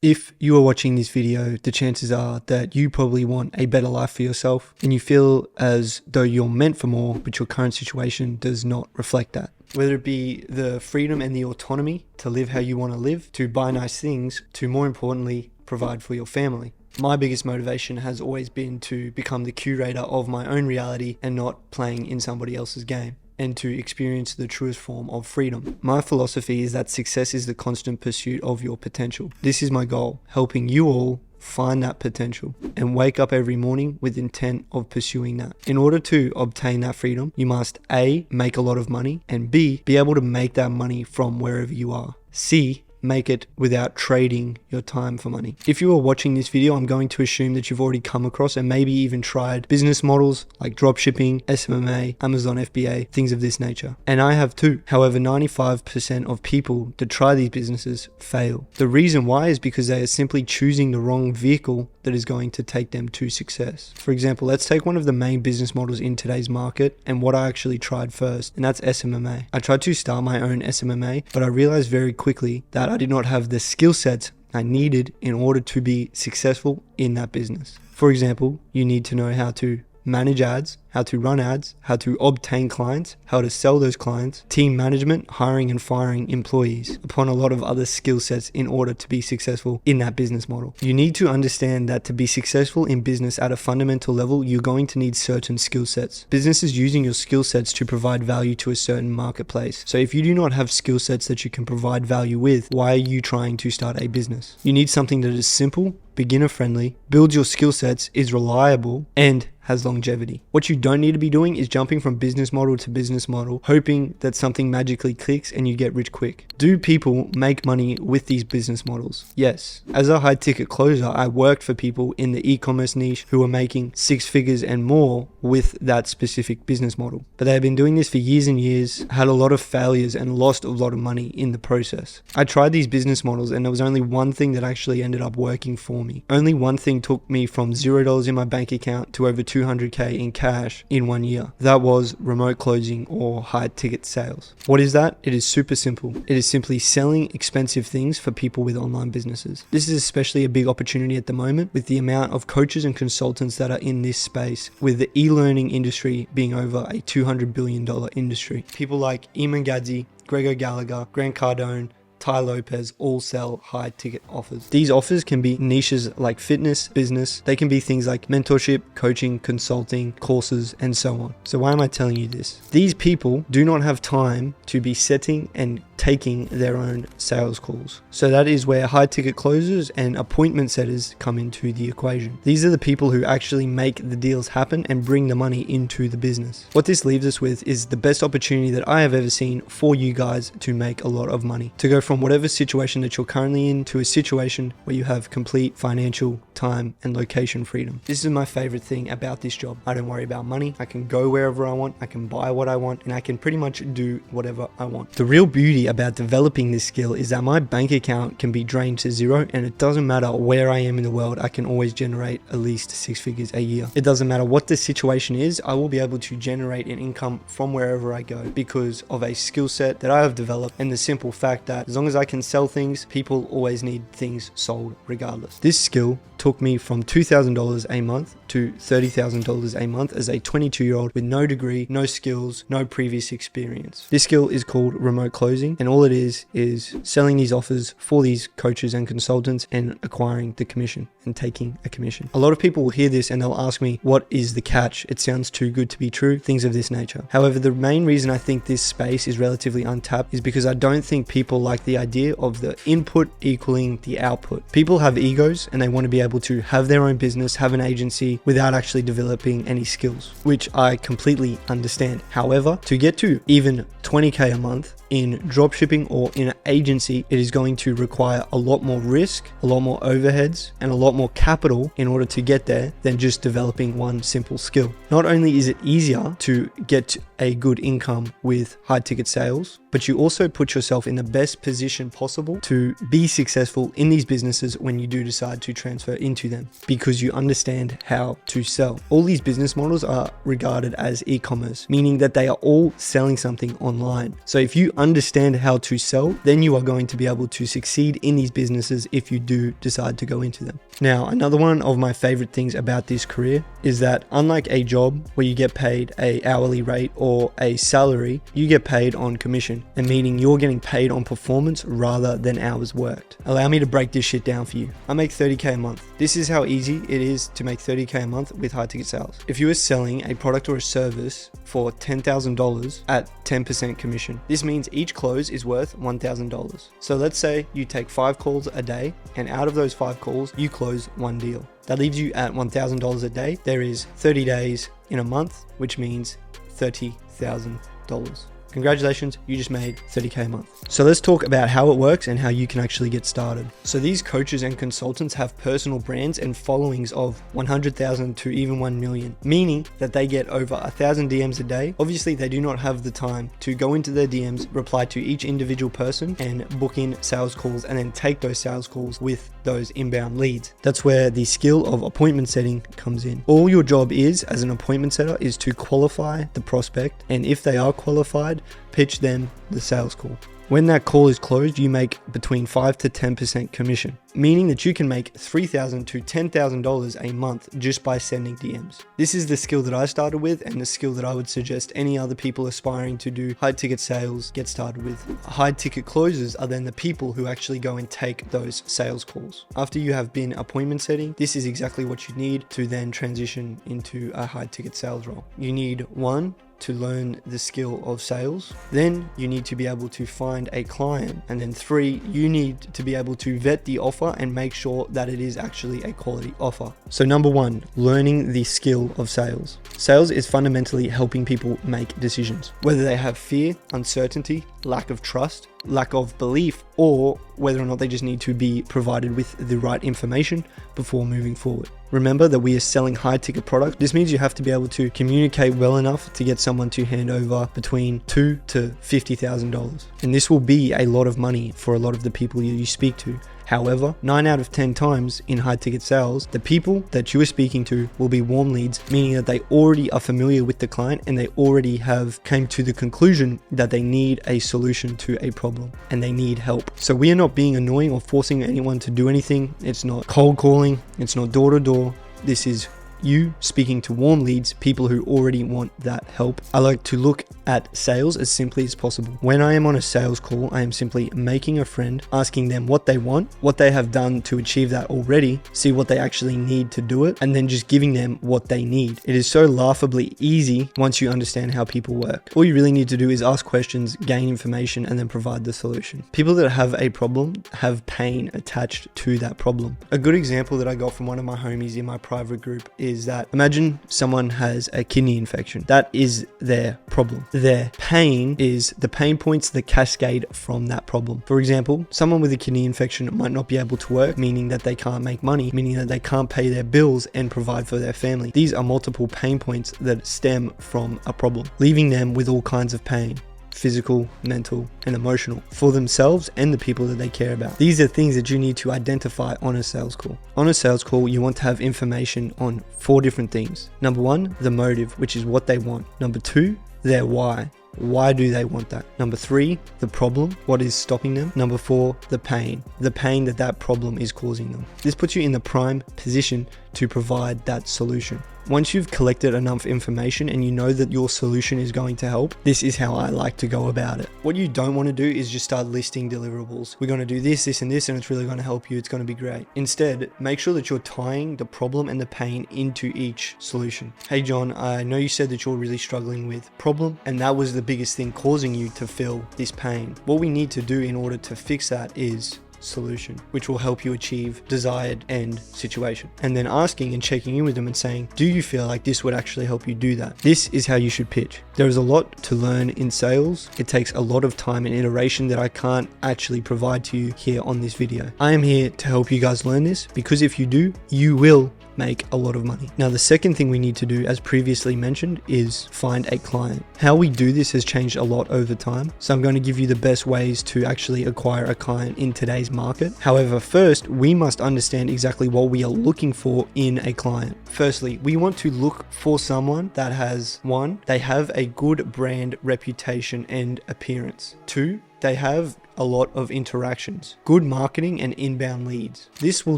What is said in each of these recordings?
If you are watching this video, the chances are that you probably want a better life for yourself and you feel as though you're meant for more, but your current situation does not reflect that. Whether it be the freedom and the autonomy to live how you want to live, to buy nice things, to more importantly, provide for your family. My biggest motivation has always been to become the curator of my own reality and not playing in somebody else's game, and to experience the truest form of freedom. My philosophy is that success is the constant pursuit of your potential. This is my goal, helping you all find that potential and wake up every morning with intent of pursuing that. In order to obtain that freedom, you must A, make a lot of money, and B, be able to make that money from wherever you are. C, make it without trading your time for money. If you are watching this video, I'm going to assume that you've already come across and maybe even tried business models like dropshipping, SMMA, Amazon FBA, things of this nature. And I have too. However, 95% of people that try these businesses fail. The reason why is because they are simply choosing the wrong vehicle that is going to take them to success. For example, let's take one of the main business models in today's market and what I actually tried first, and that's SMMA. I tried to start my own SMMA, but I realized very quickly that I did not have the skill sets I needed in order to be successful in that business. For example, you need to know how to manage ads, how to run ads, how to obtain clients, how to sell those clients, team management, hiring and firing employees, upon a lot of other skill sets in order to be successful in that business model. You need to understand that to be successful in business at a fundamental level, you're going to need certain skill sets. Business is using your skill sets to provide value to a certain marketplace. So if you do not have skill sets that you can provide value with, why are you trying to start a business? You need something that is simple, beginner friendly, builds your skill sets, is reliable, and has longevity. What you don't need to be doing is jumping from business model to business model, hoping that something magically clicks and you get rich quick. Do people make money with these business models? Yes. As a high ticket closer, I worked for people in the e-commerce niche who were making 6 figures and more with that specific business model. But they have been doing this for years and years, had a lot of failures and lost a lot of money in the process. I tried these business models and there was only one thing that actually ended up working for me. Only one thing took me from $0 in my bank account to over $200K in cash in 1 year. That was remote closing or high ticket sales. What is that? It is super simple. It is simply selling expensive things for people with online businesses. This is especially a big opportunity at the moment with the amount of coaches and consultants that are in this space, with the e-learning industry being over a $200 billion industry. People like Eamon Gadzhi, Gregor Gallagher, Grant Cardone, Ty Lopez all sell high ticket offers. These offers can be niches like fitness, business. They can be things like mentorship, coaching, consulting, courses, and so on. So why am I telling you this? These people do not have time to be setting and taking their own sales calls. So that is where high ticket closers and appointment setters come into the equation. These are the people who actually make the deals happen and bring the money into the business. What this leaves us with is the best opportunity that I have ever seen for you guys to make a lot of money, to go from whatever situation that you're currently in to a situation where you have complete financial, time, and location freedom. This is my favorite thing about this job. I don't worry about money. I can go wherever I want. I can buy what I want, and I can pretty much do whatever I want. The real beauty about developing this skill is that my bank account can be drained to zero, and it doesn't matter where I am in the world, I can always generate at least 6 figures a year. It doesn't matter what the situation is, I will be able to generate an income from wherever I go because of a skill set that I have developed, and the simple fact that as long as I can sell things, people always need things sold regardless. This skill took me from $2,000 a month to $30,000 a month as a 22-year-old with no degree, no skills, no previous experience. This skill is called remote closing, and all it is selling these offers for these coaches and consultants and acquiring the commission and taking a commission. A lot of people will hear this and they'll ask me, what is the catch? It sounds too good to be true, things of this nature. However, the main reason I think this space is relatively untapped is because I don't think people like the idea of the input equaling the output. People have egos and they want to be able to have their own business, have an agency without actually developing any skills, which I completely understand. However, to get to even 20K a month in dropshipping or in an agency, it is going to require a lot more risk, a lot more overheads, and a lot more capital in order to get there than just developing one simple skill. Not only is it easier to get a good income with high ticket sales, but you also put yourself in the best position possible to be successful in these businesses when you do decide to transfer into them, because you understand how to sell. All these business models are regarded as e-commerce, meaning that they are all selling something online. So if you understand how to sell, then you are going to be able to succeed in these businesses if you do decide to go into them. Now, another one of my favorite things about this career is that unlike a job where you get paid a hourly rate or a salary, you get paid on commission, and meaning you're getting paid on performance rather than hours worked. Allow me to break this shit down for you. I make 30K a month. This is how easy it is to make 30K a month with high ticket sales. If you are selling a product or a service for $10,000 at 10% commission, this means each close is worth $1,000. So let's say you take 5 calls a day, and out of those 5 calls, you close 1 deal. That leaves you at $1,000 a day. There is 30 days in a month, which means $30,000. Congratulations, you just made 30K a month. So let's talk about how it works and how you can actually get started. So these coaches and consultants have personal brands and followings of 100,000 to even 1 million, meaning that they get over 1,000 DMs a day. Obviously, they do not have the time to go into their DMs, reply to each individual person and book in sales calls and then take those sales calls with those inbound leads. That's where the skill of appointment setting comes in. All your job is as an appointment setter is to qualify the prospect, and if they are qualified, pitch them the sales call. When that call is closed, you make between 5 to 10% commission, meaning that you can make $3,000 to $10,000 a month just by sending DMs. This is the skill that I started with and the skill that I would suggest any other people aspiring to do high ticket sales get started with. High ticket closers are then the people who actually go and take those sales calls. After you have been appointment setting, this is exactly what you need to then transition into a high ticket sales role. You need 1, to learn the skill of sales. Then you need to be able to find a client. And then 3, you need to be able to vet the offer and make sure that it is actually a quality offer. So number 1, learning the skill of sales. Sales is fundamentally helping people make decisions, whether they have fear, uncertainty, lack of trust, lack of belief, or whether or not they just need to be provided with the right information before moving forward. Remember that we are selling high ticket products. This means you have to be able to communicate well enough to get someone to hand over between $2,000 to $50,000. And this will be a lot of money for a lot of the people you speak to. However, 9 out of 10 times in high ticket sales, the people that you are speaking to will be warm leads, meaning that they already are familiar with the client and they already have came to the conclusion that they need a solution to a problem and they need help. So we are not being annoying or forcing anyone to do anything. It's not cold calling. It's not door to door. This is you speaking to warm leads, people who already want that help. I like to look at sales as simply as possible. When I am on a sales call, I am simply making a friend, asking them what they want, what they have done to achieve that already, see what they actually need to do it, and then just giving them what they need. It is so laughably easy once you understand how people work. All you really need to do is ask questions, gain information, and then provide the solution. People that have a problem have pain attached to that problem. A good example that I got from one of my homies in my private group is that imagine someone has a kidney infection. That is their problem. Their pain is the pain points that cascade from that problem. For example, someone with a kidney infection might not be able to work, meaning that they can't make money, meaning that they can't pay their bills and provide for their family. These are multiple pain points that stem from a problem, leaving them with all kinds of pain. Physical, mental, and emotional for themselves and the people that they care about. These are things that you need to identify on a sales call. On a sales call, you want to have information on 4 different things. Number 1, the motive, which is what they want. Number 2, their why. Why do they want that? Number 3, the problem, what is stopping them? Number 4, the pain that that problem is causing them. This puts you in the prime position to provide that solution. Once you've collected enough information and you know that your solution is going to help, this is how I like to go about it. What you don't want to do is just start listing deliverables. We're going to do this, this, and this, and it's really going to help you. It's going to be great. Instead, make sure that you're tying the problem and the pain into each solution. Hey John, I know you said that you're really struggling with problem, and that was the biggest thing causing you to feel this pain. What we need to do in order to fix that is solution, which will help you achieve desired end situation. And then asking and checking in with them and saying, do you feel like this would actually help you do that? This is how you should pitch. There is a lot to learn in sales. It takes a lot of time and iteration that I can't actually provide to you here on this video. I am here to help you guys learn this, because if you do, you will make a lot of money. Now, the second thing we need to do, as previously mentioned, is find a client. How we do this has changed a lot over time. So I'm going to give you the best ways to actually acquire a client in today's market. However, first, we must understand exactly what we are looking for in a client. Firstly, we want to look for someone that has, one, they have a good brand reputation and appearance. Two, they have a lot of interactions, good marketing and inbound leads. This will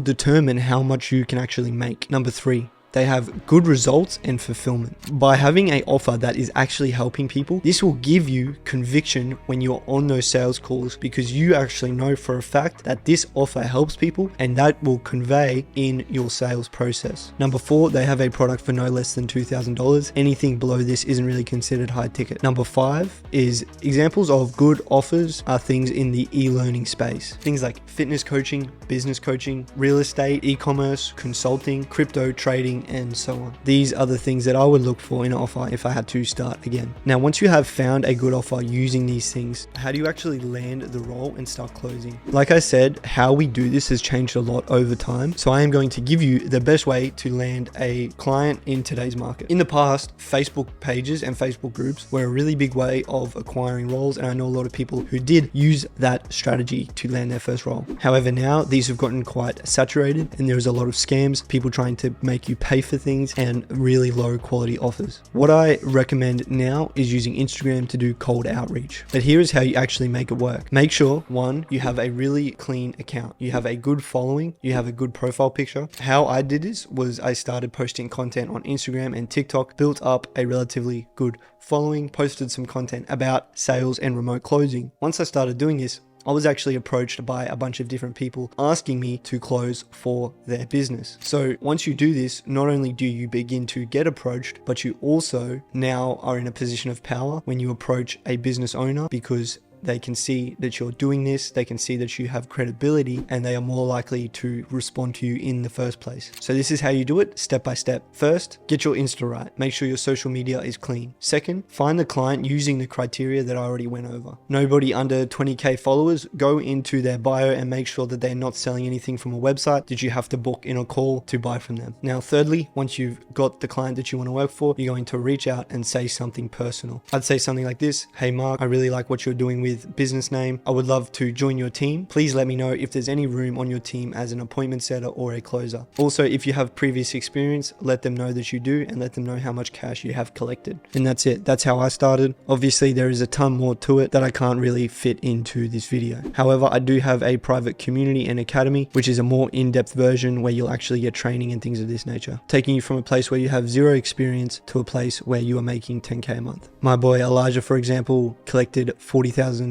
determine how much you can actually make. Number three, they have good results and fulfillment. By having an offer that is actually helping people, this will give you conviction when you're on those sales calls, because you actually know for a fact that this offer helps people, and that will convey in your sales process. Number four, they have a product for no less than $2,000. Anything below this isn't really considered high ticket. Number five is examples of good offers are things in the e-learning space. Things like fitness coaching, business coaching, real estate, e-commerce, consulting, crypto trading, and so on. These are the things that I would look for in an offer if I had to start again. Now, once you have found a good offer using these things, how do you actually land the role and start closing? Like I said, how we do this has changed a lot over time. So I am going to give you the best way to land a client in today's market. In the past, Facebook pages and Facebook groups were a really big way of acquiring roles, and I know a lot of people who did use that strategy to land their first role. However, now these have gotten quite saturated, and there's a lot of scams, people trying to make you pay for things, and really low quality offers. What I recommend now is using Instagram to do cold outreach. But here is how you actually make it work. Make sure, one, you have a really clean account. You have a good following. You have a good profile picture. How I did this was I started posting content on Instagram and TikTok, built up a relatively good following, posted some content about sales and remote closing. Once I started doing this, I was actually approached by a bunch of different people asking me to close for their business. So once you do this, not only do you begin to get approached, but you also now are in a position of power when you approach a business owner, because they can see that you're doing this, they can see that you have credibility, and they are more likely to respond to you in the first place. So this is how you do it, step by step. First, get your Insta right. Make sure your social media is clean. Second, find the client using the criteria that I already went over. Nobody under 20K followers, go into their bio and make sure that they're not selling anything from a website that you have to book in a call to buy from them. Now, thirdly, once you've got the client that you want to work for, you're going to reach out and say something personal. I'd say something like this: hey Mark, I really like what you're doing with business name. I would love to join your team. Please let me know if there's any room on your team as an appointment setter or a closer. Also, if you have previous experience, let them know that you do, and let them know how much cash you have collected. And that's it. That's how I started. Obviously, there is a ton more to it that I can't really fit into this video. However, I do have a private community and academy, which is a more in-depth version where you'll actually get training and things of this nature, taking you from a place where you have zero experience to a place where you are making 10K a month. My boy Elijah, for example, collected $40,000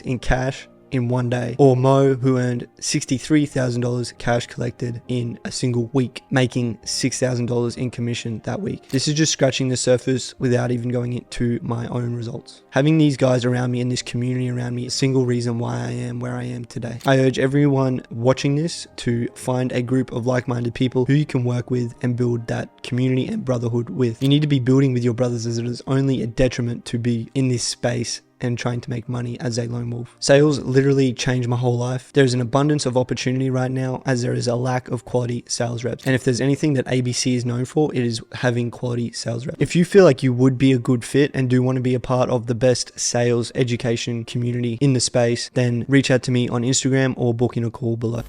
in cash in one day, or Mo, who earned $63,000 cash collected in a single week, making $6,000 in commission that week. This is just scratching the surface without even going into my own results. Having these guys around me and this community around me is a single reason why I am where I am today. I urge everyone watching this to find a group of like-minded people who you can work with and build that community and brotherhood with. You need to be building with your brothers, as it is only a detriment to be in this space and trying to make money as a lone wolf. Sales literally changed my whole life. There's an abundance of opportunity right now, as there is a lack of quality sales reps. And if there's anything that ABC is known for, it is having quality sales reps. If you feel like you would be a good fit and do want to be a part of the best sales education community in the space, then reach out to me on Instagram or book in a call below.